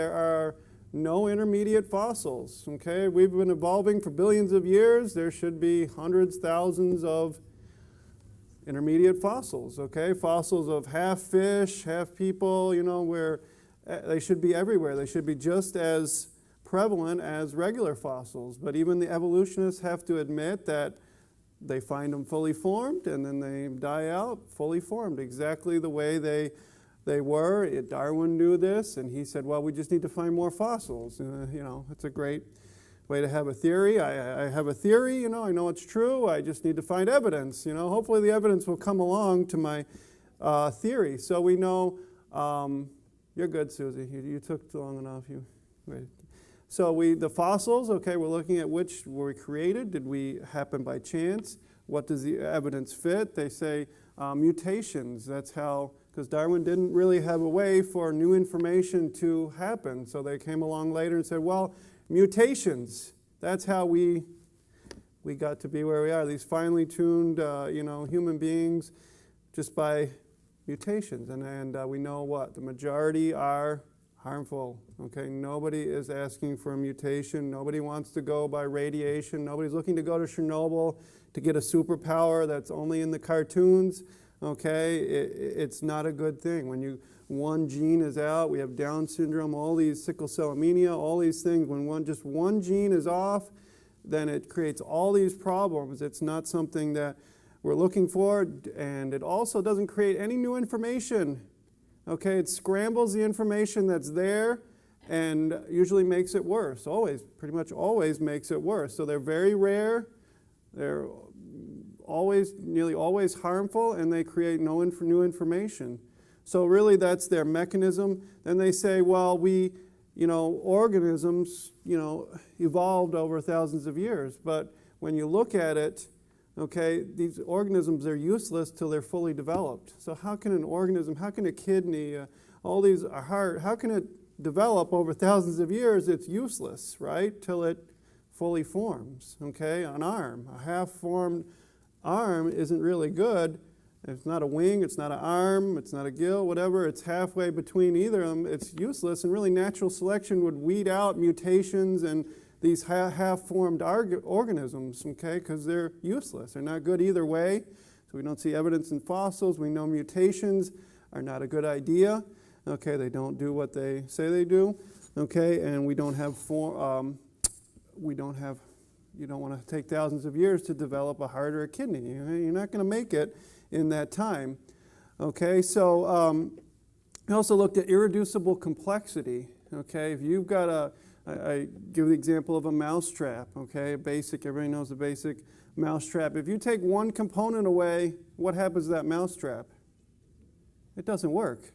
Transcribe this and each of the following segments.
There are no intermediate fossils, okay? We've been evolving for billions of years. There should be hundreds, thousands of intermediate fossils, okay? Fossils of half fish, half people, you know, where they should be everywhere. They should be just as prevalent as regular fossils. But even the evolutionists have to admit that they find them fully formed and then they die out fully formed, exactly the way they were. Darwin knew this, and he said, well, we just need to find more fossils. You know, it's a great way to have a theory. I have a theory, you know, I know it's true. I just need to find evidence. You know, hopefully the evidence will come along to my theory. So we know, you're good, Susie. You took long enough. Wait. So the fossils, okay, we're looking at which were we created. Did we happen by chance? What does the evidence fit? They say mutations. That's how, because Darwin didn't really have a way for new information to happen. So they came along later and said, well, mutations, that's how we got to be where we are. These finely tuned, you know, human beings just by mutations. And we know what? The majority are harmful, okay? Nobody is asking for a mutation. Nobody wants to go by radiation. Nobody's looking to go to Chernobyl to get a superpower that's only in the cartoons. Okay, it's not a good thing. When one gene is out, we have Down syndrome, all these sickle cell anemia, all these things. When just one gene is off, then it creates all these problems. It's not something that we're looking for, and it also doesn't create any new information. Okay, it scrambles the information that's there and usually makes it worse. Always, pretty much always makes it worse. So they're very rare. They're nearly always harmful, and they create no new information. So really that's their mechanism. Then they say, well, organisms, evolved over thousands of years. But when you look at it, okay, these organisms are useless till they're fully developed. So how can an organism, how can a kidney, all these, a heart, how can it develop over thousands of years? It's useless, right, till it fully forms, okay? An arm, a half-formed arm isn't really good. It's not a wing, it's not an arm, it's not a gill, whatever. It's halfway between either of them. It's useless, and really natural selection would weed out mutations and these half-formed organisms, okay, because they're useless. They're not good either way. So we don't see evidence in fossils. We know mutations are not a good idea. Okay, they don't do what they say they do. Okay, and we don't have you don't want to take thousands of years to develop a heart or a kidney. You're not going to make it in that time. Okay, so we also looked at irreducible complexity. Okay, if you've got I give the example of a mousetrap. Okay, everybody knows the basic mousetrap. If you take one component away, what happens to that mousetrap? It doesn't work.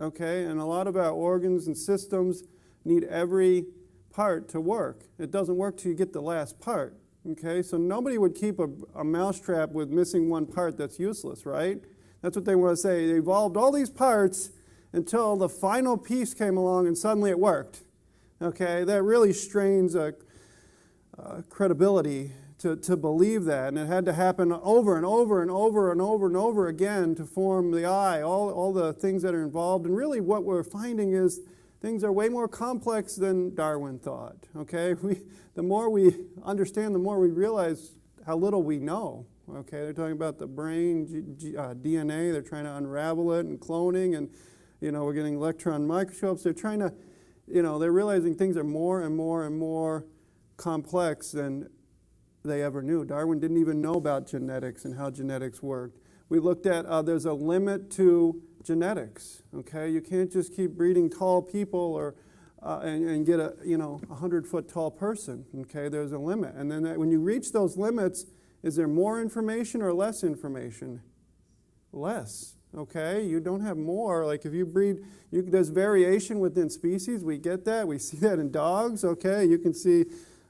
Okay, and a lot of our organs and systems need every part to work. It doesn't work till you get the last part. Okay, so nobody would keep a mousetrap with missing one part that's useless, right? That's what they want to say. They evolved all these parts until the final piece came along and suddenly it worked. Okay, that really strains credibility to believe that, and it had to happen over and over and over and over and over again to form the eye, all the things that are involved. And really what we're finding is things are way more complex than Darwin thought, okay? The more we understand, the more we realize how little we know, okay? They're talking about the brain, DNA, they're trying to unravel it, and cloning, and, we're getting electron microscopes. They're trying to, they're realizing things are more and more and more complex than they ever knew. Darwin didn't even know about genetics and how genetics worked. We looked at, there's a limit to genetics, okay? You can't just keep breeding tall people or and get a 100-foot tall person, okay? There's a limit. And then when you reach those limits, is there more information or less information? Less, okay? You don't have more. Like if you breed, there's variation within species. We get that. We see that in dogs, okay? You can see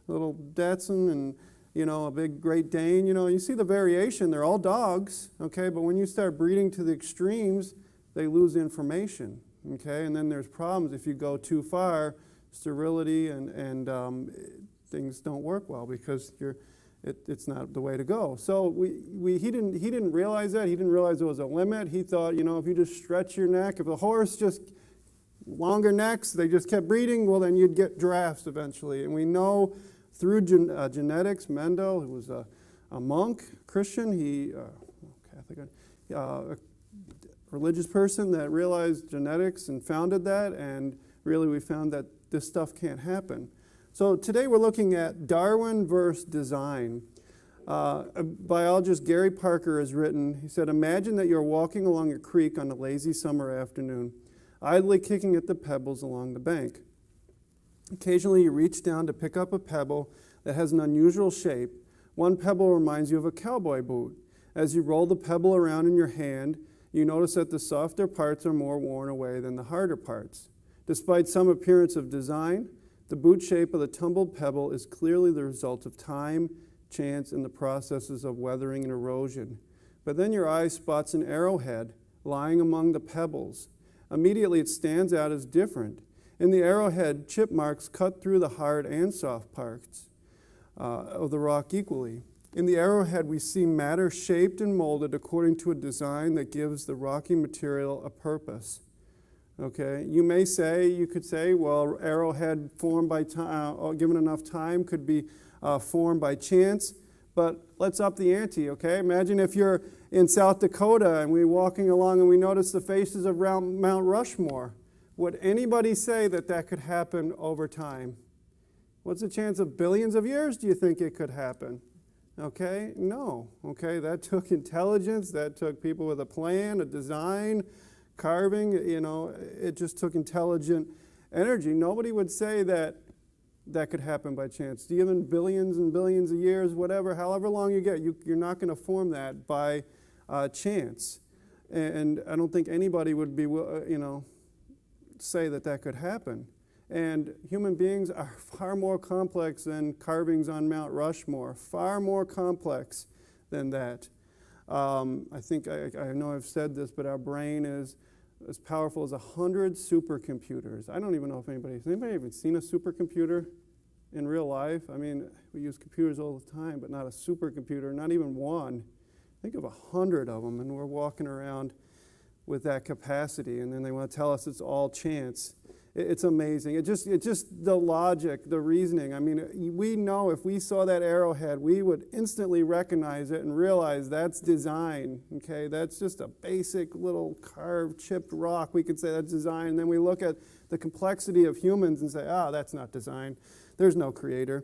a little Dachshund and a big Great Dane, you see the variation. They're all dogs, okay? But when you start breeding to the extremes, they lose information, okay? And then there's problems if you go too far, sterility and things don't work well because it's not the way to go. So he didn't realize that. He didn't realize there was a limit. He thought, if you just stretch your neck, if a horse just longer necks, they just kept breeding, well, then you'd get giraffes eventually. And we know through genetics, Mendel, who was a monk, Christian, Catholic, a religious person that realized genetics and founded that, and really we found that this stuff can't happen. So today we're looking at Darwin versus design. A biologist, Gary Parker, has written, he said, imagine that you're walking along a creek on a lazy summer afternoon, idly kicking at the pebbles along the bank. Occasionally you reach down to pick up a pebble that has an unusual shape. One pebble reminds you of a cowboy boot. As you roll the pebble around in your hand, you notice that the softer parts are more worn away than the harder parts. Despite some appearance of design, the boot shape of the tumbled pebble is clearly the result of time, chance, and the processes of weathering and erosion. But then your eye spots an arrowhead lying among the pebbles. Immediately it stands out as different. In the arrowhead, chip marks cut through the hard and soft parts of the rock equally. In the arrowhead, we see matter shaped and molded according to a design that gives the rocky material a purpose. Okay, you could say, well, arrowhead formed by time, given enough time, could be formed by chance, but let's up the ante, okay? Imagine if you're in South Dakota and we're walking along and we notice the faces of Mount Rushmore. Would anybody say that that could happen over time? What's the chance of billions of years do you think it could happen? Okay, no, okay, that took intelligence, that took people with a plan, a design, carving, it just took intelligent energy. Nobody would say that that could happen by chance. Even billions and billions of years, whatever, however long you get, you're not going to form that by chance. And I don't think anybody would be, say that that could happen. And human beings are far more complex than carvings on Mount Rushmore, far more complex than that. I think, I know I've said this, but our brain is as powerful as 100 supercomputers. I don't even know if has anybody even seen a supercomputer in real life? I mean, we use computers all the time, but not a supercomputer, not even one. Think of 100 of them, and we're walking around with that capacity, and then they want to tell us it's all chance. It's amazing. It just the logic, the reasoning. I mean, we know if we saw that arrowhead, we would instantly recognize it and realize that's design. Okay, that's just a basic little carved, chipped rock. We could say that's design. And then we look at the complexity of humans and say, that's not design. There's no creator.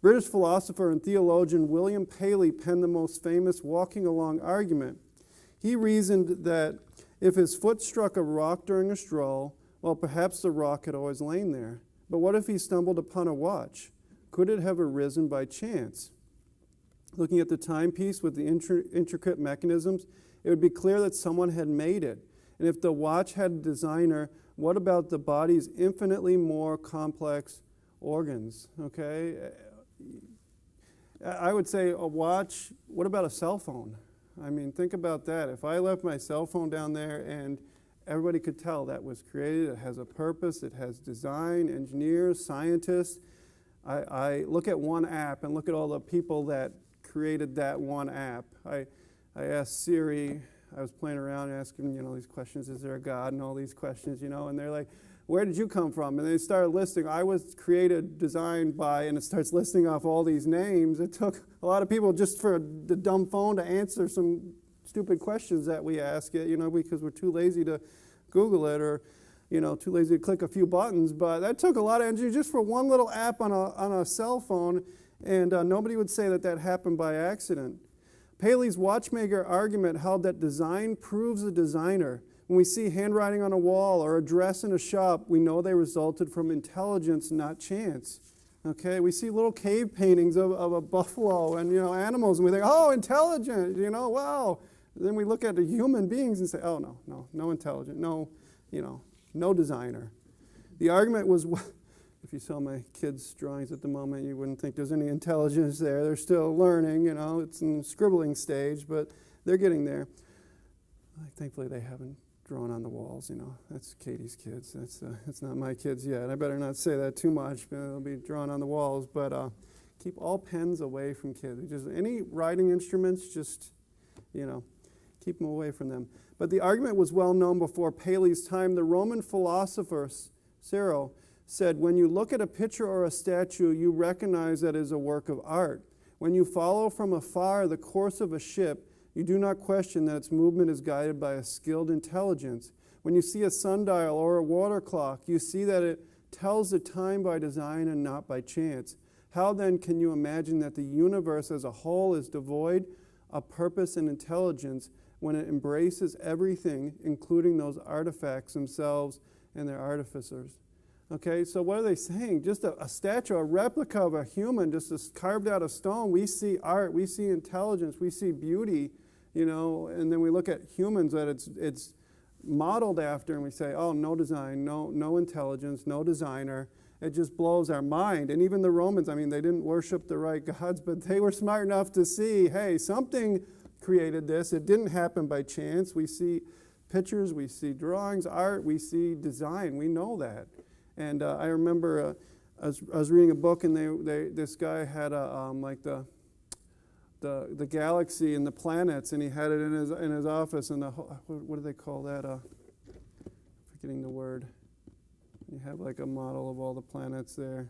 British philosopher and theologian William Paley penned the most famous walking along argument. He reasoned that if his foot struck a rock during a stroll, well, perhaps the rock had always lain there. But what if he stumbled upon a watch? Could it have arisen by chance? Looking at the timepiece with the intricate mechanisms, it would be clear that someone had made it. And if the watch had a designer, what about the body's infinitely more complex organs? Okay? I would say a watch, what about a cell phone? I mean, think about that. If I left my cell phone down there and everybody could tell that was created, it has a purpose, it has design, engineers, scientists. I look at one app and look at all the people that created that one app. I asked Siri, I was playing around and asking, these questions, is there a God, and all these questions, and they're like, where did you come from? And they started listing, I was created, designed by, and it starts listing off all these names. It took a lot of people just for the dumb phone to answer some stupid questions that we ask it, because we're too lazy to Google it or, too lazy to click a few buttons. But that took a lot of energy just for one little app on a cell phone, and nobody would say that that happened by accident. Paley's watchmaker argument held that design proves a designer. When we see handwriting on a wall or a dress in a shop, we know they resulted from intelligence, not chance. Okay, we see little cave paintings of a buffalo and, animals, and we think, oh, intelligent, wow. Then we look at the human beings and say, oh, no intelligent, no designer. The argument was, if you saw my kids' drawings at the moment, you wouldn't think there's any intelligence there. They're still learning, it's in the scribbling stage, but they're getting there. Thankfully, they haven't drawn on the walls, That's Katie's kids. That's not my kids yet. I better not say that too much. They'll be drawn on the walls. But keep all pens away from kids. Just any writing instruments, just, Keep them away from them. But the argument was well known before Paley's time. The Roman philosopher Cicero said, when you look at a picture or a statue, you recognize that it is a work of art. When you follow from afar the course of a ship, you do not question that its movement is guided by a skilled intelligence. When you see a sundial or a water clock, you see that it tells the time by design and not by chance. How then can you imagine that the universe as a whole is devoid of purpose and intelligence when it embraces everything, including those artifacts themselves and their artificers? Okay, so what are they saying? Just a statue, a replica of a human, just carved out of stone. We see art, we see intelligence, we see beauty, and then we look at humans that it's modeled after, and we say, oh, no design, no intelligence, no designer. It just blows our mind. And even the Romans, they didn't worship the right gods, but they were smart enough to see, hey, something created this. It didn't happen by chance. We see pictures, we see drawings, art, we see design. We know that. And I remember I was reading a book, and this guy had the galaxy and the planets, and he had it in his office. And what do they call that? Forgetting the word. You have like a model of all the planets there.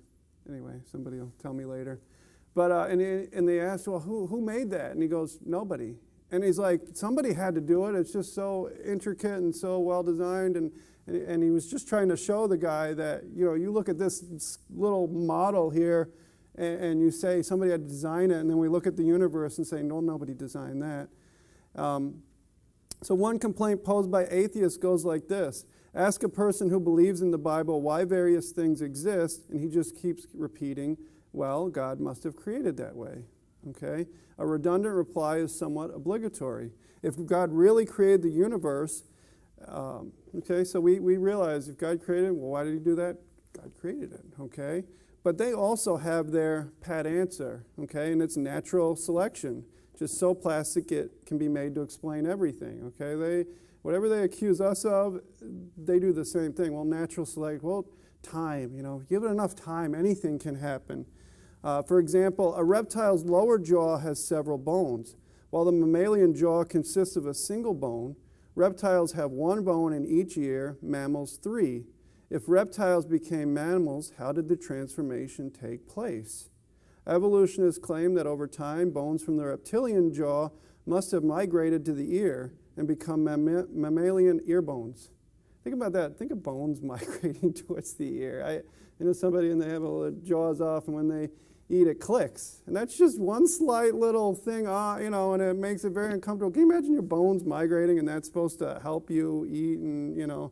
Anyway, somebody will tell me later. But and they asked, well, who made that? And he goes, nobody. And he's like, somebody had to do it. It's just so intricate and so well designed. And he was just trying to show the guy that, you look at this little model here, and you say somebody had to design it, and then we look at the universe and say, no, nobody designed that. So one complaint posed by atheists goes like this. Ask a person who believes in the Bible why various things exist, and he just keeps repeating, well, God must have created that way. Okay? A redundant reply is somewhat obligatory. If God really created the universe, so we realize if God created it, well, why did he do that? God created it, okay? But they also have their pat answer, okay? And it's natural selection. Just so plastic it can be made to explain everything, okay? Whatever they accuse us of, they do the same thing. Well, natural selection, well, time, give it enough time, anything can happen. For example, a reptile's lower jaw has several bones. While the mammalian jaw consists of a single bone, reptiles have one bone in each ear, mammals 3. If reptiles became mammals, how did the transformation take place? Evolutionists claim that over time, bones from the reptilian jaw must have migrated to the ear and become mammalian ear bones. Think about that. Think of bones migrating towards the ear. I know somebody and they have their jaws off, and when they eat, it clicks. And that's just one slight little thing, and it makes it very uncomfortable. Can you imagine your bones migrating, and that's supposed to help you eat and,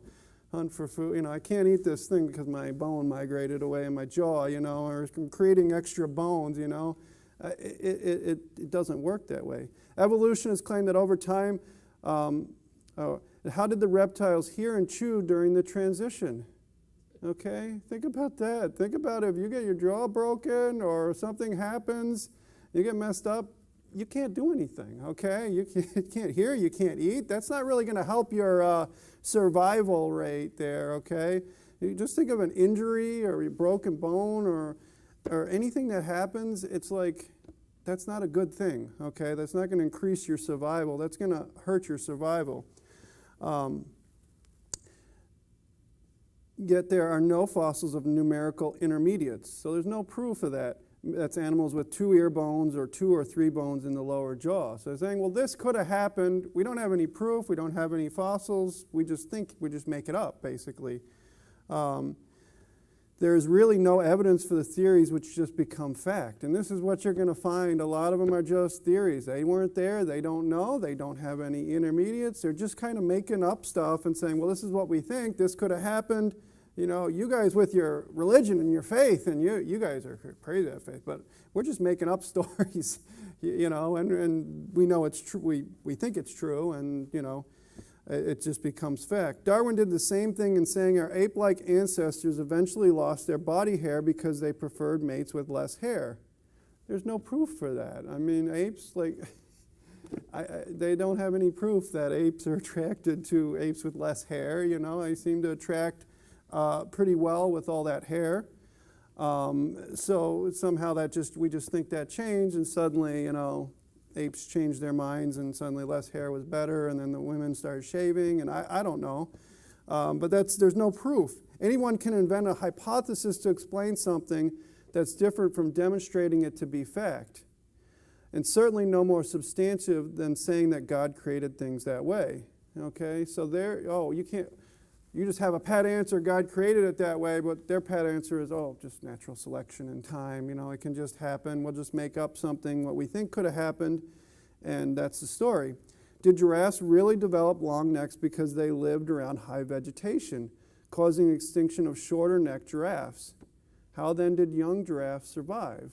hunt for food? I can't eat this thing because my bone migrated away in my jaw, or I'm creating extra bones, It doesn't work that way. Evolutionists claim that over time, how did the reptiles hear and chew during the transition? Okay, think about that. Think about if you get your jaw broken or something happens, you get messed up, you can't do anything, okay? You can't hear, you can't eat. That's not really going to help your survival rate there, okay? You just think of an injury or a broken bone or anything that happens, it's like, that's not a good thing, okay? That's not going to increase your survival. That's going to hurt your survival. Yet there are no fossils of numerical intermediates. So there's no proof of that. That's animals with 2 ear bones or 2 or 3 bones in the lower jaw. So they're saying, well, this could have happened. We don't have any proof. We don't have any fossils. We just make it up, basically. There's really no evidence for the theories which just become fact. And this is what you're going to find. A lot of them are just theories. They weren't there. They don't know. They don't have any intermediates. They're just kind of making up stuff and saying, well, this is what we think. This could have happened. You guys with your religion and your faith, and you guys are crazy at faith, but we're just making up stories, and we know it's true. We think it's true, and, it just becomes fact. Darwin did the same thing in saying our ape-like ancestors eventually lost their body hair because they preferred mates with less hair. There's no proof for that. Apes, they don't have any proof that apes are attracted to apes with less hair. They seem to attract pretty well with all that hair. So somehow we just think that changed, and suddenly, apes changed their minds and suddenly less hair was better, and then the women started shaving, and I don't know. But there's no proof. Anyone can invent a hypothesis to explain something that's different from demonstrating it to be fact. And certainly no more substantive than saying that God created things that way. Okay, so you just have a pat answer, God created it that way, but their pat answer is, just natural selection and time, it can just happen, we'll just make up something, what we think could have happened, and that's the story. Did giraffes really develop long necks because they lived around high vegetation, causing extinction of shorter-necked giraffes? How then did young giraffes survive?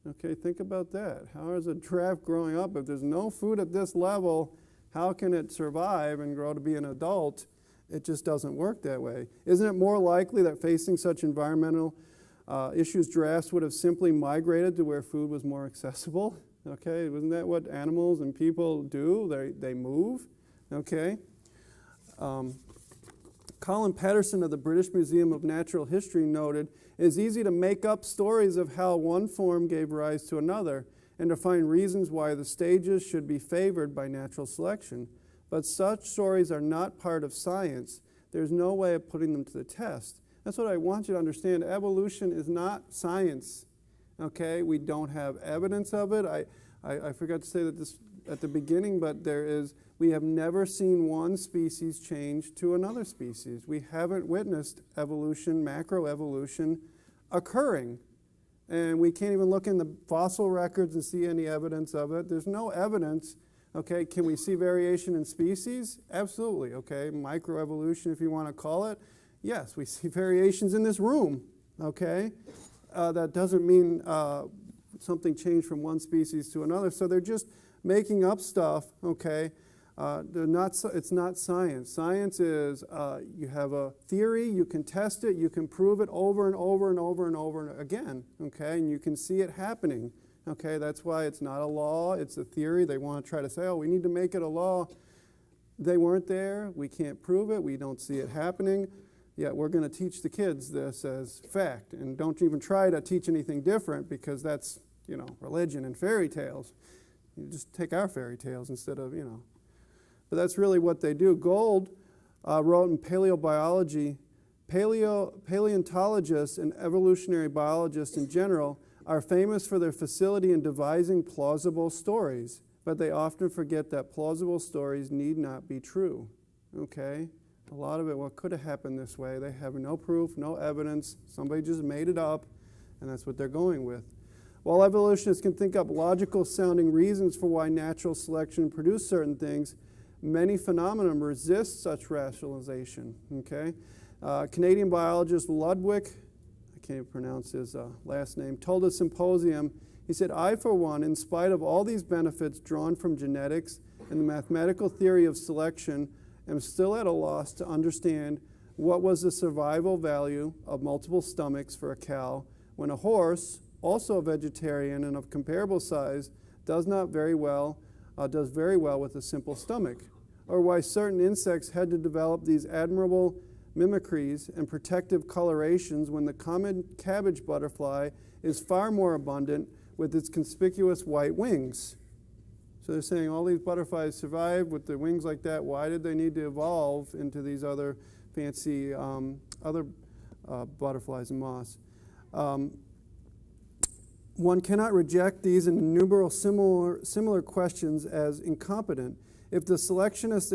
Okay, think about that. How is a giraffe growing up? If there's no food at this level, how can it survive and grow to be an adult? It just doesn't work that way. Isn't it more likely that facing such environmental issues, giraffes would have simply migrated to where food was more accessible? Okay, isn't that what animals and people do? They move, okay? Colin Patterson of the British Museum of Natural History noted, "It is easy to make up stories of how one form gave rise to another and to find reasons why the stages should be favored by natural selection. But such stories are not part of science. There's no way of putting them to the test." That's what I want you to understand. Evolution is not science. Okay, we don't have evidence of it. I forgot to say that this at the beginning, but we have never seen one species change to another species. We haven't witnessed evolution, macroevolution occurring. And we can't even look in the fossil records and see any evidence of it. There's no evidence. Okay, can we see variation in species? Absolutely, okay. Microevolution, if you want to call it. Yes, we see variations in this room, okay. That doesn't mean something changed from one species to another. So they're just making up stuff, okay. It's not science. Science is you have a theory, you can test it, you can prove it over and over and over and over again, okay, and you can see it happening. Okay, that's why it's not a law, it's a theory. They want to try to say, we need to make it a law. They weren't there, we can't prove it, we don't see it happening, yet we're going to teach the kids this as fact. And don't even try to teach anything different, because that's, religion and fairy tales. You just take our fairy tales instead of, But that's really what they do. Gould wrote in Paleobiology, paleontologists and evolutionary biologists in general are famous for their facility in devising plausible stories, but they often forget that plausible stories need not be true. Okay? A lot of it, could have happened this way. They have no proof, no evidence. Somebody just made it up, and that's what they're going with. While evolutionists can think up logical-sounding reasons for why natural selection produced certain things, many phenomena resist such rationalization. Okay? Canadian biologist Ludwig, I can't even pronounce his last name, told a symposium, he said, "I, for one, in spite of all these benefits drawn from genetics and the mathematical theory of selection, am still at a loss to understand what was the survival value of multiple stomachs for a cow when a horse, also a vegetarian and of comparable size, does very well with a simple stomach, or why certain insects had to develop these admirable mimicries and protective colorations when the common cabbage butterfly is far more abundant with its conspicuous white wings." So they're saying all these butterflies survived with their wings like that. Why did they need to evolve into these other fancy butterflies and moths? One cannot reject these and innumerable similar questions as incompetent. If the selectionist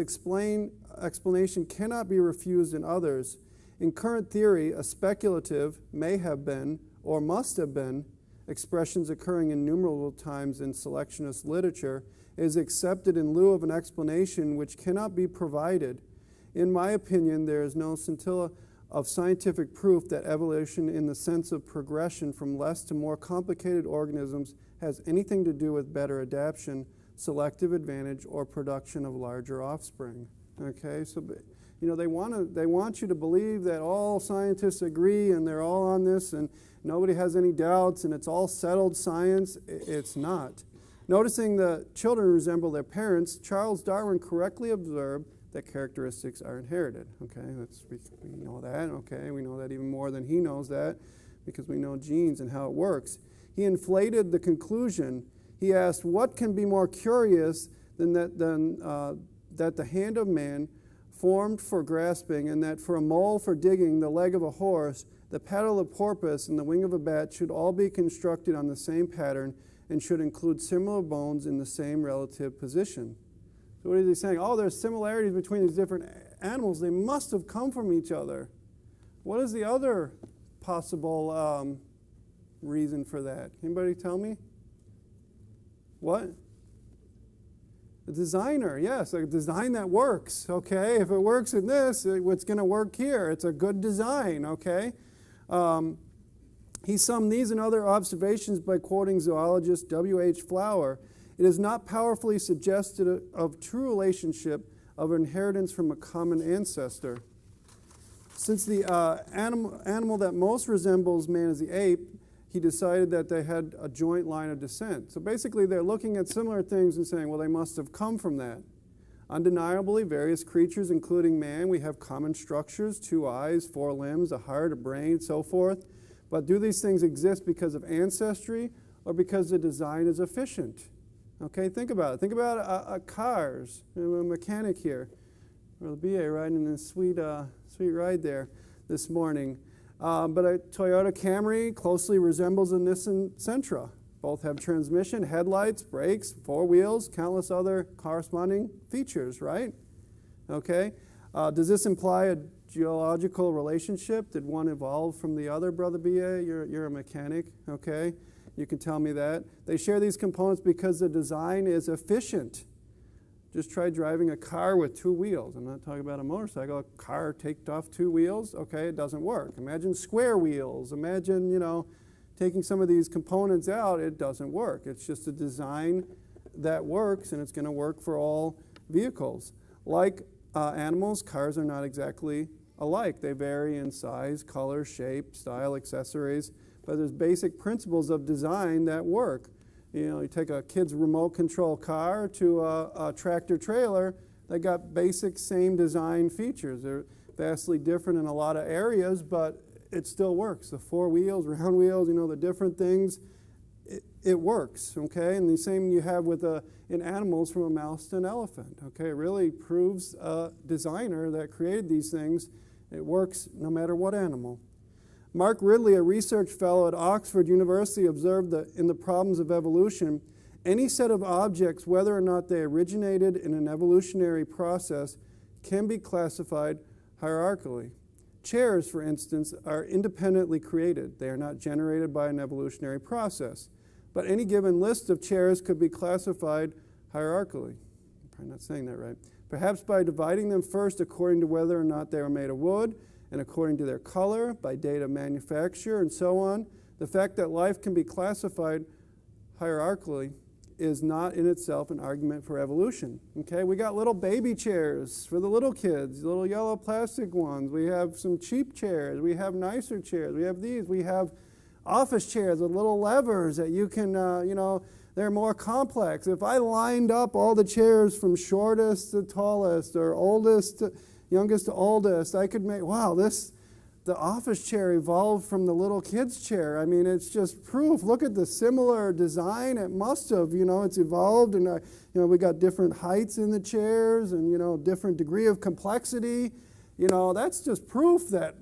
explanation cannot be refused in others, in current theory, a speculative may have been, or must have been, expressions occurring innumerable times in selectionist literature, is accepted in lieu of an explanation which cannot be provided. In my opinion, there is no scintilla of scientific proof that evolution in the sense of progression from less to more complicated organisms has anything to do with better adaptation, selective advantage, or production of larger offspring. Okay, so they want you to believe that all scientists agree and they're all on this and nobody has any doubts and it's all settled science. It's not. Noticing the children resemble their parents, Charles Darwin correctly observed that characteristics are inherited. Okay, we know that. Okay, we know that even more than he knows that because we know genes and how it works. He inflated the conclusion. He asked, what can be more curious than that the hand of man formed for grasping, and that for a mole for digging, the leg of a horse, the paddle of a porpoise, and the wing of a bat should all be constructed on the same pattern and should include similar bones in the same relative position. So what is he saying? Oh, there's similarities between these different animals. They must have come from each other. What is the other possible reason for that? Anybody tell me? What? A designer, yes, a design that works, okay? If it works in this, it's going to work here. It's a good design, okay? He summed these and other observations by quoting zoologist W.H. Flower. It is not powerfully suggestive of true relationship of inheritance from a common ancestor. Since the animal that most resembles man is the ape, he decided that they had a joint line of descent. So basically they're looking at similar things and saying, well, they must have come from that. Undeniably, various creatures, including man, we have common structures, 2 eyes, 4 limbs, a heart, a brain, so forth. But do these things exist because of ancestry or because the design is efficient? Okay, think about it. Think about cars. A mechanic here, or the BA riding in a sweet ride there this morning. But a Toyota Camry closely resembles a Nissan Sentra. Both have transmission, headlights, brakes, 4 wheels, countless other corresponding features, right? Okay. Does this imply a geological relationship? Did one evolve from the other, Brother B.A.? You're a mechanic, okay? You can tell me that. They share these components because the design is efficient. Just try driving a car with 2 wheels. I'm not talking about a motorcycle. A car taked off 2 wheels. Okay, it doesn't work. Imagine square wheels. Imagine, taking some of these components out. It doesn't work. It's just a design that works, and it's going to work for all vehicles. Like animals, cars are not exactly alike. They vary in size, color, shape, style, accessories, but there's basic principles of design that work. You take a kid's remote control car to a tractor trailer, they got basic same design features. They're vastly different in a lot of areas, but it still works. The 4 wheels, round wheels, the different things, it works, okay? And the same you have with in animals from a mouse to an elephant, okay? It really proves a designer that created these things, it works no matter what animal. Mark Ridley, a research fellow at Oxford University, observed that in the problems of evolution, any set of objects, whether or not they originated in an evolutionary process, can be classified hierarchically. Chairs, for instance, are independently created. They are not generated by an evolutionary process. But any given list of chairs could be classified hierarchically. I'm probably not saying that right. Perhaps by dividing them first according to whether or not they were made of wood, and according to their color, by date of manufacture, and so on. The fact that life can be classified hierarchically is not in itself an argument for evolution. Okay, we got little baby chairs for the little kids, little yellow plastic ones. We have some cheap chairs. We have nicer chairs. We have these. We have office chairs with little levers that you can, they're more complex. If I lined up all the chairs from shortest to tallest or oldest to youngest to oldest, I could make, the office chair evolved from the little kid's chair. I mean, it's just proof. Look at the similar design. It must have, it's evolved, and, we got different heights in the chairs and, different degree of complexity. That's just proof that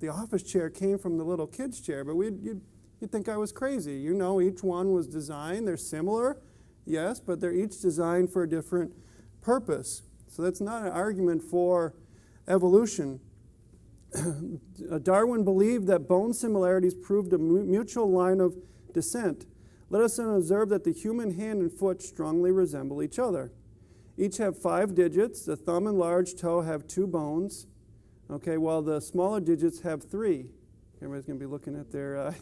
the office chair came from the little kid's chair. But you'd think I was crazy. Each one was designed. They're similar, yes, but they're each designed for a different purpose. So that's not an argument for evolution. Darwin believed that bone similarities proved a mutual line of descent. Let us then observe that the human hand and foot strongly resemble each other. Each have 5 digits. The thumb and large toe have 2 bones, okay, while the smaller digits have 3. Everybody's going to be looking at their,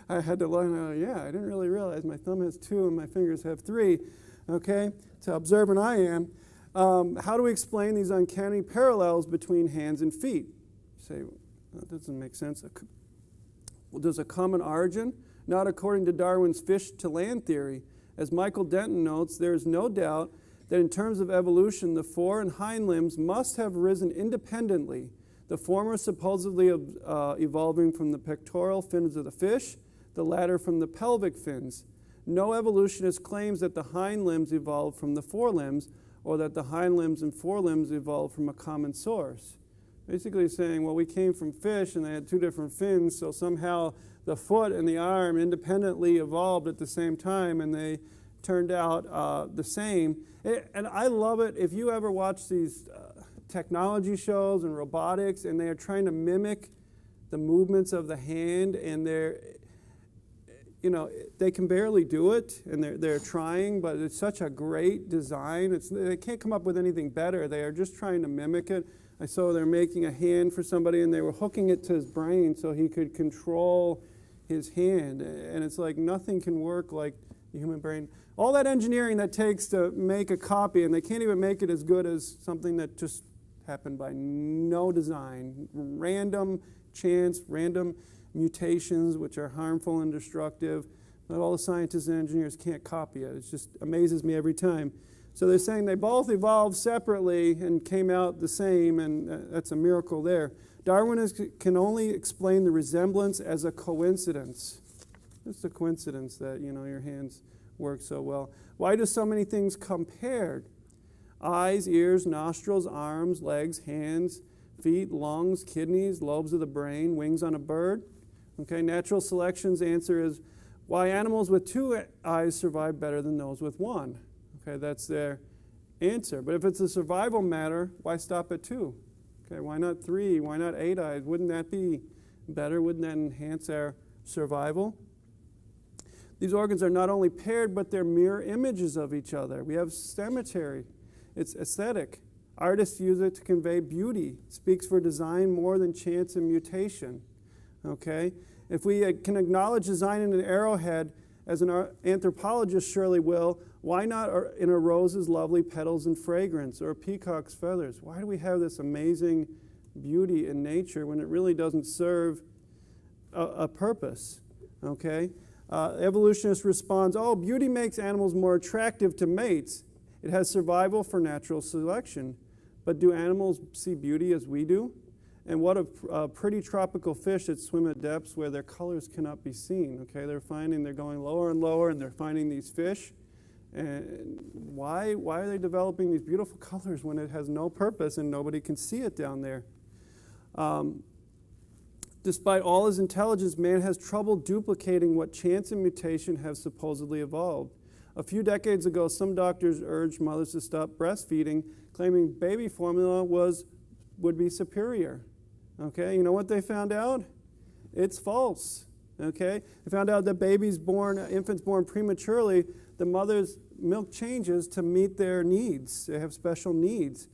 I had to learn, I didn't really realize my thumb has 2 and my fingers have 3, okay? So observant I am. How do we explain these uncanny parallels between hands and feet? You say, that doesn't make sense. Well, there's a common origin, not according to Darwin's fish to land theory. As Michael Denton notes, there is no doubt that in terms of evolution, the fore and hind limbs must have risen independently, the former supposedly evolving from the pectoral fins of the fish, the latter from the pelvic fins. No evolutionist claims that the hind limbs evolved from the forelimbs or that the hind limbs and forelimbs evolved from a common source. Basically saying, well, we came from fish and they had two different fins, so somehow the foot and the arm independently evolved at the same time and they turned out the same. And I love it. If you ever watch these technology shows and robotics and they are trying to mimic the movements of the hand and they can barely do it and they're trying, but it's such a great design. They can't come up with anything better. They are just trying to mimic it. I saw they're making a hand for somebody and they were hooking it to his brain so he could control his hand. And it's like nothing can work like the human brain. All that engineering that takes to make a copy, and they can't even make it as good as something that just happened by no design. Random chance, random mutations, which are harmful and destructive. But all the scientists and engineers can't copy it. It just amazes me every time. So they're saying they both evolved separately and came out the same, and that's a miracle there. Darwinists can only explain the resemblance as a coincidence. It's a coincidence that, your hands work so well. Why do so many things come paired? Eyes, ears, nostrils, arms, legs, hands, feet, lungs, kidneys, lobes of the brain, wings on a bird. Okay, natural selection's answer is why animals with two eyes survive better than those with one. Okay, that's their answer. But if it's a survival matter, why stop at two? Okay, why not three? Why not 8 eyes? Wouldn't that be better? Wouldn't that enhance our survival? These organs are not only paired, but they're mirror images of each other. We have symmetry. It's aesthetic. Artists use it to convey beauty. It speaks for design more than chance and mutation. Okay? If we can acknowledge design in an arrowhead, as an anthropologist surely will, why not in a rose's lovely petals and fragrance, or a peacock's feathers? Why do we have this amazing beauty in nature when it really doesn't serve a purpose? Okay? Evolutionist responds, beauty makes animals more attractive to mates. It has survival for natural selection. But do animals see beauty as we do? And what of pretty tropical fish that swim at depths where their colors cannot be seen? Okay, they're going lower and lower, and they're finding these fish. And why are they developing these beautiful colors when it has no purpose and nobody can see it down there? Despite all his intelligence, man has trouble duplicating what chance and mutation have supposedly evolved. A few decades ago, some doctors urged mothers to stop breastfeeding, claiming baby formula would be superior. Okay, you know what they found out? It's false. Okay, they found out that infants born prematurely, the mother's milk changes to meet their needs. They have special needs.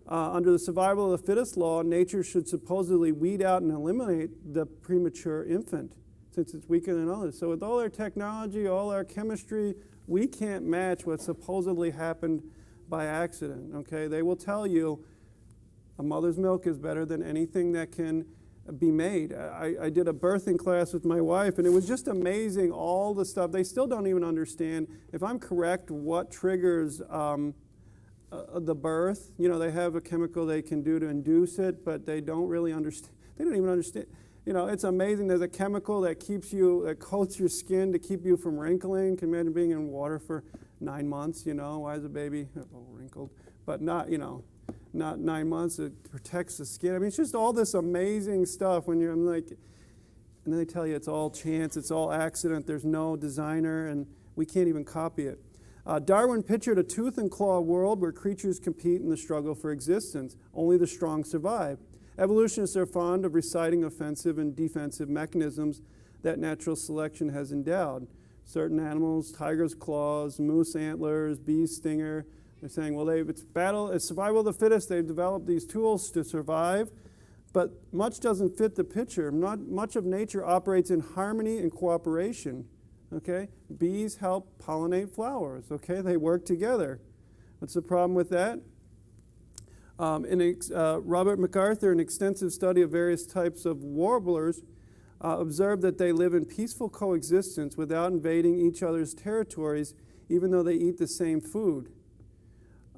Under the survival of the fittest law, nature should supposedly weed out and eliminate the premature infant, since it's weaker than others. So with all our technology, all our chemistry, we can't match what supposedly happened by accident. Okay, they will tell you a mother's milk is better than anything that can be made. I did a birthing class with my wife, and it was just amazing, all the stuff. They still don't even understand, if I'm correct, what triggers the birth. They have a chemical they can do to induce it, but they don't really understand. They don't even understand. It's amazing. There's a chemical that coats your skin to keep you from wrinkling. Can you imagine being in water for 9 months? Why is a baby wrinkled? But not 9 months. It protects the skin. I mean, it's just all this amazing stuff and then they tell you it's all chance, it's all accident, there's no designer, and we can't even copy it. Darwin pictured a tooth and claw world where creatures compete in the struggle for existence. Only the strong survive. Evolutionists are fond of reciting offensive and defensive mechanisms that natural selection has endowed. Certain animals, tiger's claws, moose antlers, bee's stinger, they're saying, it's survival of the fittest. They've developed these tools to survive, but much doesn't fit the picture. Not much of nature operates in harmony and cooperation. Okay, bees help pollinate flowers. Okay, they work together. What's the problem with that? Robert MacArthur, an extensive study of various types of warblers, observed that they live in peaceful coexistence without invading each other's territories, even though they eat the same food.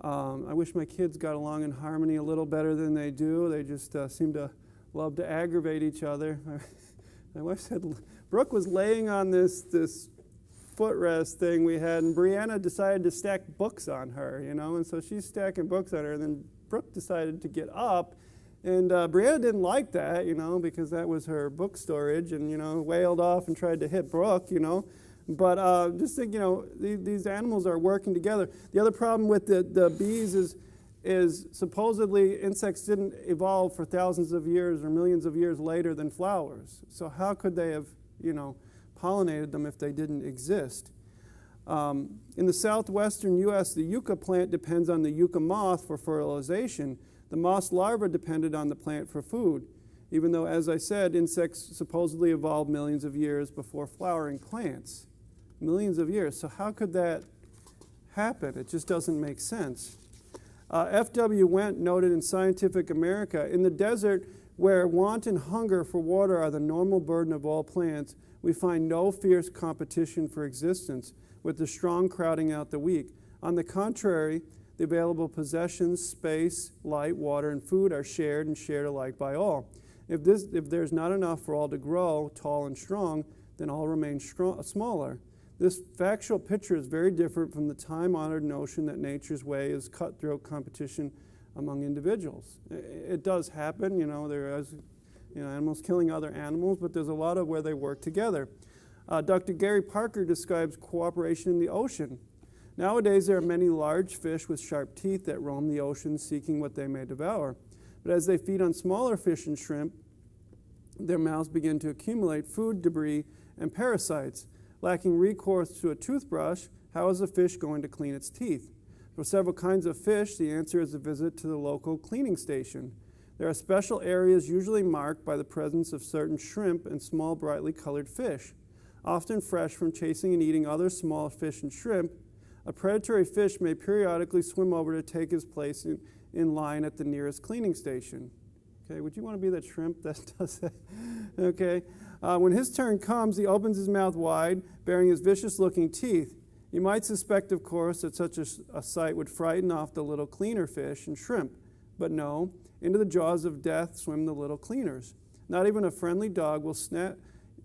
I wish my kids got along in harmony a little better than they do. They just seem to love to aggravate each other. My wife said Brooke was laying on this footrest thing we had, and Brianna decided to stack books on her, you know, and so she's stacking books on her, and then Brooke decided to get up, and Brianna didn't like that, you know, because that was her book storage, and, you know, wailed off and tried to hit Brooke, you know. But just think, you know, these animals are working together. The other problem with the bees is supposedly insects didn't evolve for thousands of years or millions of years later than flowers. So how could they have, you know, pollinated them if they didn't exist? In the southwestern U.S., the yucca plant depends on the yucca moth for fertilization. The moth's larva depended on the plant for food, even though, as I said, insects supposedly evolved millions of years before flowering plants. Millions of years. So how could that happen? It just doesn't make sense. F.W. Wendt noted in Scientific America, in the desert where want and hunger for water are the normal burden of all plants, we find no fierce competition for existence, with the strong crowding out the weak. On the contrary, the available possessions, space, light, water, and food are shared and shared alike by all. If there's not enough for all to grow tall and strong, then all remain smaller. This factual picture is very different from the time-honored notion that nature's way is cutthroat competition among individuals. It does happen, you know, there is, you know, animals killing other animals, but there's a lot of where they work together. Dr. Gary Parker describes cooperation in the ocean. Nowadays, there are many large fish with sharp teeth that roam the ocean seeking what they may devour. But as they feed on smaller fish and shrimp, their mouths begin to accumulate food, debris, and parasites. Lacking recourse to a toothbrush, how is a fish going to clean its teeth? For several kinds of fish, the answer is a visit to the local cleaning station. There are special areas usually marked by the presence of certain shrimp and small brightly colored fish. Often fresh from chasing and eating other small fish and shrimp, a predatory fish may periodically swim over to take his place in line at the nearest cleaning station. Okay, would you want to be that shrimp that does that? Okay. When his turn comes, he opens his mouth wide, bearing his vicious-looking teeth. You might suspect, of course, that such a sight would frighten off the little cleaner fish and shrimp. But no, into the jaws of death swim the little cleaners. Not even a friendly dog will snap.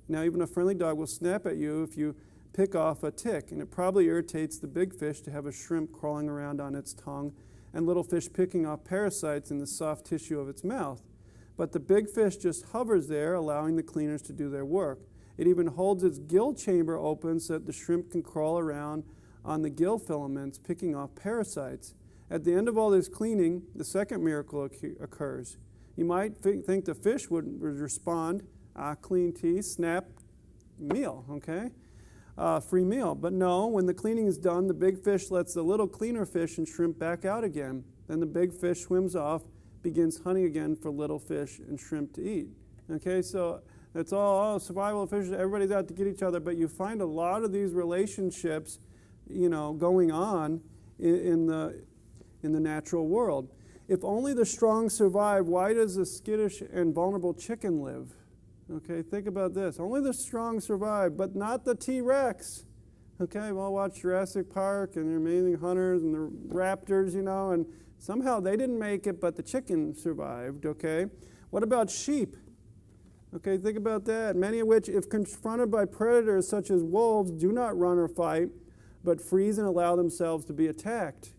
Now, even a friendly dog will snap at you if you pick off a tick, and it probably irritates the big fish to have a shrimp crawling around on its tongue and little fish picking off parasites in the soft tissue of its mouth. But the big fish just hovers there, allowing the cleaners to do their work. It even holds its gill chamber open so that the shrimp can crawl around on the gill filaments, picking off parasites. At the end of all this cleaning, the second miracle occurs. You might think the fish would respond, clean teeth, snap, meal, okay? Free meal. But no, when the cleaning is done, the big fish lets the little cleaner fish and shrimp back out again. Then the big fish swims off, begins hunting again for little fish and shrimp to eat. Okay, so it's all survival of fish. Everybody's out to get each other, but you find a lot of these relationships, you know, going on in the natural world. If only the strong survive, why does a skittish and vulnerable chicken live? Okay, think about this. Only the strong survive, but not the T-Rex. Okay, well, watch Jurassic Park and the Amazing Hunters and the raptors, you know, and somehow they didn't make it, but the chicken survived, okay? What about sheep? Okay, think about that. Many of which, if confronted by predators such as wolves, do not run or fight, but freeze and allow themselves to be attacked.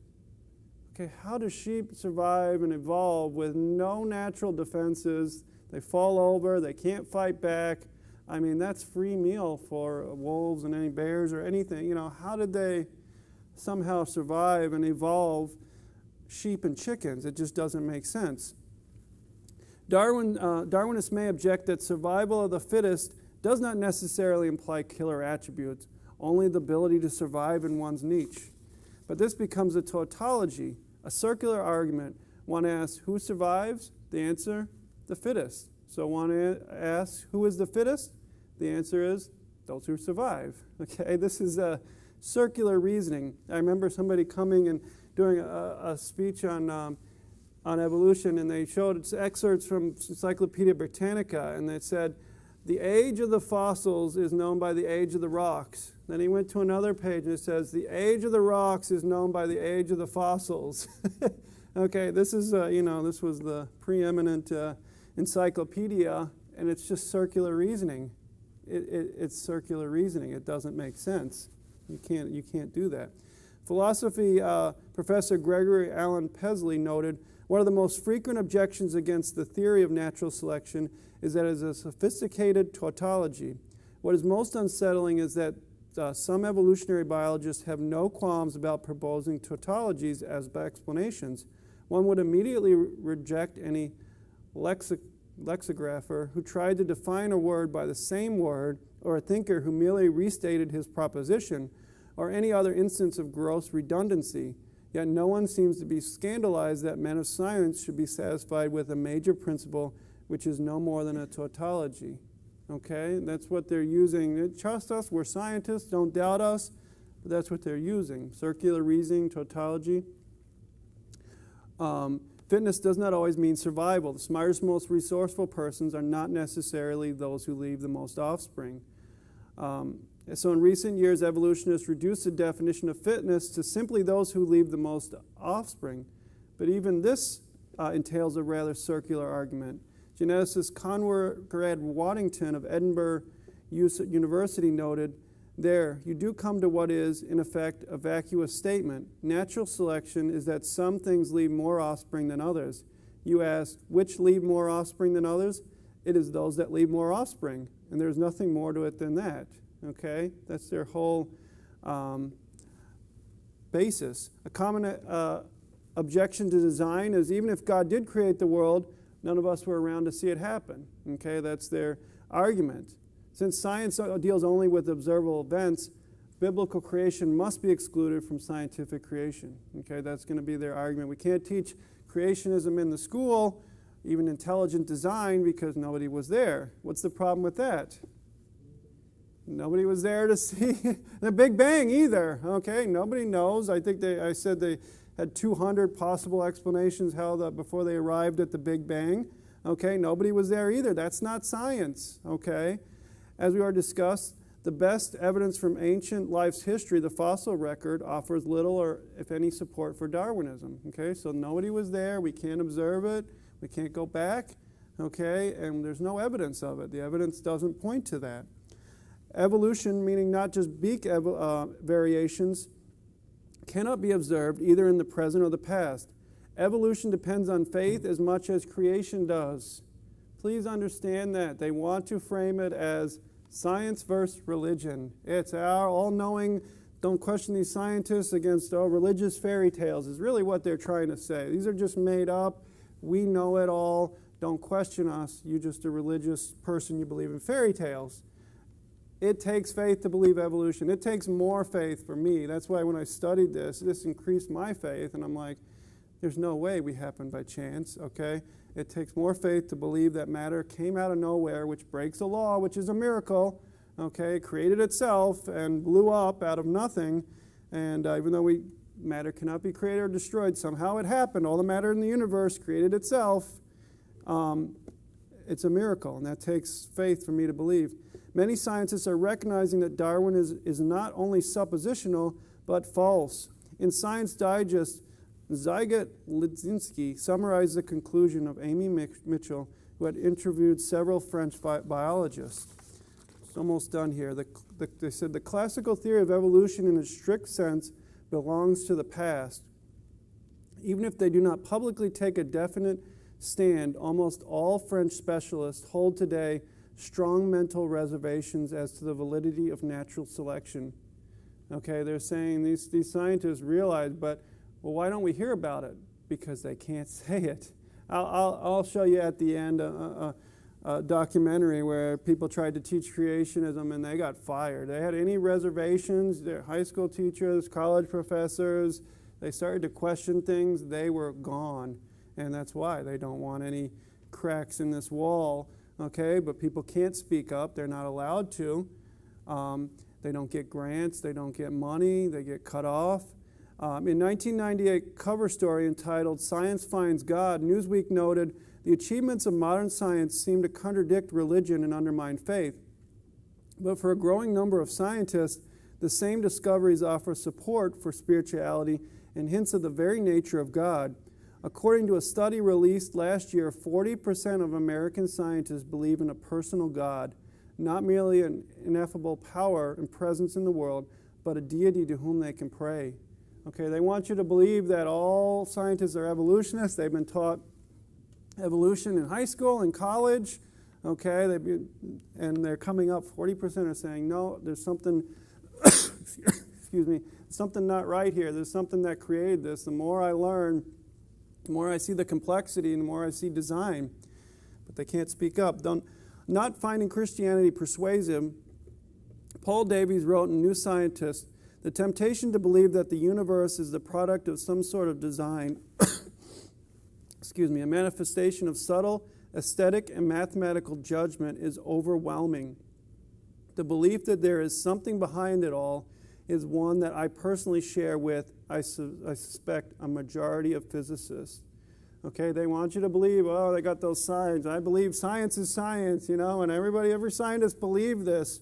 Okay, how do sheep survive and evolve with no natural defenses? They fall over, they can't fight back. I mean, that's free meal for wolves and any bears or anything. You know, how did they somehow survive and evolve sheep and chickens? It just doesn't make sense. Darwinists may object that survival of the fittest does not necessarily imply killer attributes, only the ability to survive in one's niche. But this becomes a tautology, a circular argument. One asks, who survives? The answer, the fittest. So one asks, who is the fittest? The answer is those who survive. Okay, this is a circular reasoning. I remember somebody coming and doing a speech on evolution, and they showed excerpts from Encyclopedia Britannica, and they said, the age of the fossils is known by the age of the rocks. Then he went to another page and it says, the age of the rocks is known by the age of the fossils. Okay, this is, this was the preeminent encyclopedia, and it's just circular reasoning. It's circular reasoning. It doesn't make sense. You can't do that. Philosophy Professor Gregory Allen Pesley noted, one of the most frequent objections against the theory of natural selection is that it is a sophisticated tautology. What is most unsettling is that some evolutionary biologists have no qualms about proposing tautologies as explanations. One would immediately reject any lexicographer who tried to define a word by the same word, or a thinker who merely restated his proposition, or any other instance of gross redundancy. Yet no one seems to be scandalized that men of science should be satisfied with a major principle which is no more than a tautology. Okay, that's what they're using. Trust us, we're scientists, don't doubt us, but that's what they're using. Circular reasoning, tautology. Fitness does not always mean survival. The smartest, most resourceful persons are not necessarily those who leave the most offspring. So in recent years, evolutionists reduced the definition of fitness to simply those who leave the most offspring. But even this entails a rather circular argument. Geneticist Conrad Waddington of Edinburgh University noted, "There, you do come to what is, in effect, a vacuous statement. Natural selection is that some things leave more offspring than others. You ask, which leave more offspring than others? It is those that leave more offspring, and there's nothing more to it than that." Okay? That's their whole basis. A common objection to design is even if God did create the world, none of us were around to see it happen. Okay? That's their argument. Since science deals only with observable events, biblical creation must be excluded from scientific creation. Okay? That's going to be their argument. We can't teach creationism in the school, even intelligent design, because nobody was there. What's the problem with that? Nobody was there to see the Big Bang either. Okay, nobody knows. I think I said they had 200 possible explanations before they arrived at the Big Bang. Okay, nobody was there either. That's not science. Okay, as we already discussed, the best evidence from ancient life's history, the fossil record, offers little or if any support for Darwinism. Okay, so nobody was there. We can't observe it. We can't go back. Okay, and there's no evidence of it. The evidence doesn't point to that. Evolution, meaning not just beak variations, cannot be observed either in the present or the past. Evolution depends on faith as much as creation does. Please understand that. They want to frame it as science versus religion. It's our all-knowing, don't question these scientists against religious fairy tales is really what they're trying to say. These are just made up. We know it all. Don't question us. You're just a religious person. You believe in fairy tales. It takes faith to believe evolution. It takes more faith for me. That's why when I studied this increased my faith, and I'm like, there's no way we happened by chance, okay? It takes more faith to believe that matter came out of nowhere, which breaks a law, which is a miracle, okay? It created itself and blew up out of nothing, and even though matter cannot be created or destroyed, somehow it happened. All the matter in the universe created itself. It's a miracle, and that takes faith for me to believe. Many scientists are recognizing that Darwin is not only suppositional, but false. In Science Digest, Zygot Lidzinski summarized the conclusion of Amy Mitchell, who had interviewed several French biologists. It's almost done here. They said, the classical theory of evolution in a strict sense belongs to the past. Even if they do not publicly take a definite stand, almost all French specialists hold today strong mental reservations as to the validity of natural selection. Okay, they're saying these scientists realize, but well, why don't we hear about it? Because they can't say it. I'll show you at the end a documentary where people tried to teach creationism and they got fired. They had any reservations, their high school teachers, college professors, they started to question things, they were gone. And that's why they don't want any cracks in this wall. Okay, but people can't speak up. They're not allowed to. They don't get grants. They don't get money. They get cut off. In 1998 cover story entitled "Science Finds God," Newsweek noted, the achievements of modern science seem to contradict religion and undermine faith. But for a growing number of scientists, the same discoveries offer support for spirituality and hints of the very nature of God. According to a study released last year, 40% of American scientists believe in a personal God, not merely an ineffable power and presence in the world, but a deity to whom they can pray. Okay, they want you to believe that all scientists are evolutionists. They've been taught evolution in high school and college. Okay, and they're coming up, 40% are saying, no, there's something, excuse me, something not right here. There's something that created this. The more I learn, the more I see the complexity and the more I see design. But they can't speak up. Not finding Christianity persuasive, Paul Davies wrote in New Scientist, the temptation to believe that the universe is the product of some sort of design, excuse me, a manifestation of subtle aesthetic and mathematical judgment is overwhelming. The belief that there is something behind it all is one that I personally share with, I suspect, a majority of physicists. Okay, they want you to believe, oh, they got those signs. I believe science is science, and every scientist believes this.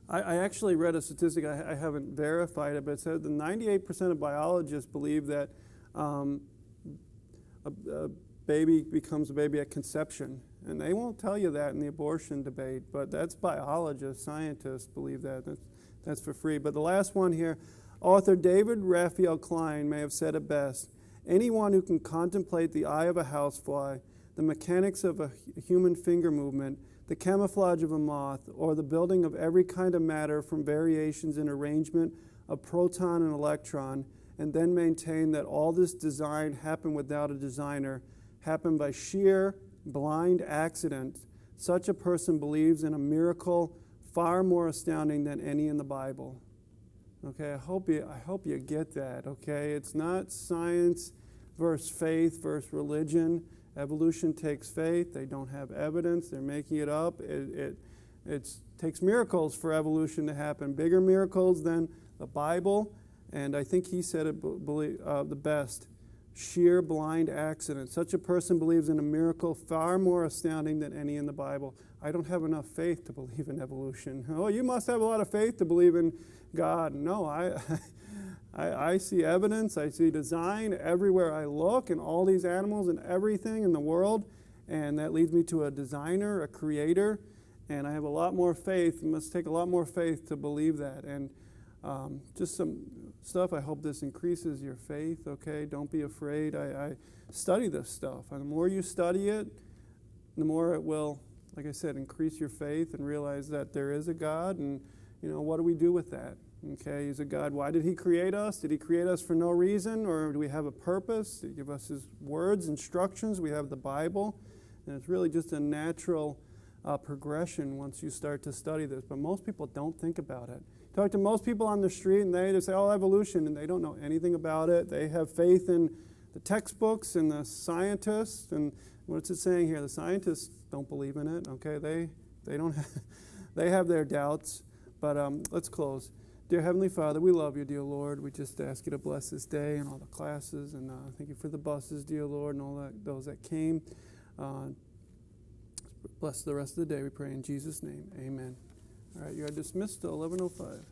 I actually read a statistic, I haven't verified it, but it said that 98% of biologists believe that a baby becomes a baby at conception. And they won't tell you that in the abortion debate, but that's biologists, scientists believe that. That's for free. But the last one here, author David Raphael Klein may have said it best. Anyone who can contemplate the eye of a housefly, the mechanics of a human finger movement, the camouflage of a moth, or the building of every kind of matter from variations in arrangement of proton and electron, and then maintain that all this design happened without a designer, happened by sheer blind accident, such a person believes in a miracle far more astounding than any in the Bible. Okay, I hope you get that, okay? It's not science versus faith versus religion. Evolution takes faith. They don't have evidence. They're making it up. It takes miracles for evolution to happen, bigger miracles than the Bible. And I think he said it the best, sheer blind accident. Such a person believes in a miracle far more astounding than any in the Bible. I don't have enough faith to believe in evolution. Oh, you must have a lot of faith to believe in God. No, I see evidence, I see design everywhere I look, and all these animals and everything in the world, and that leads me to a designer, a creator, and I have a lot more faith. It must take a lot more faith to believe that. And just some stuff, I hope this increases your faith, okay? Don't be afraid. I study this stuff, and the more you study it, the more it will, like I said, increase your faith and realize that there is a God, and what do we do with that? Okay, he's a God. Why did he create us? Did he create us for no reason, or do we have a purpose? Did he give us his words, instructions? We have the Bible, and it's really just a natural progression once you start to study this. But most people don't think about it. Talk to most people on the street, and they just say, oh, evolution, and they don't know anything about it. They have faith in the textbooks and the scientists, and what's it saying here? The scientists don't believe in it. Okay, they don't they have their doubts. But let's close. Dear Heavenly Father, we love you, dear Lord. We just ask you to bless this day and all the classes, and thank you for the buses, dear Lord, and all those that came. Bless the rest of the day, we pray in Jesus' name. Amen. All right, you are dismissed till 11:05.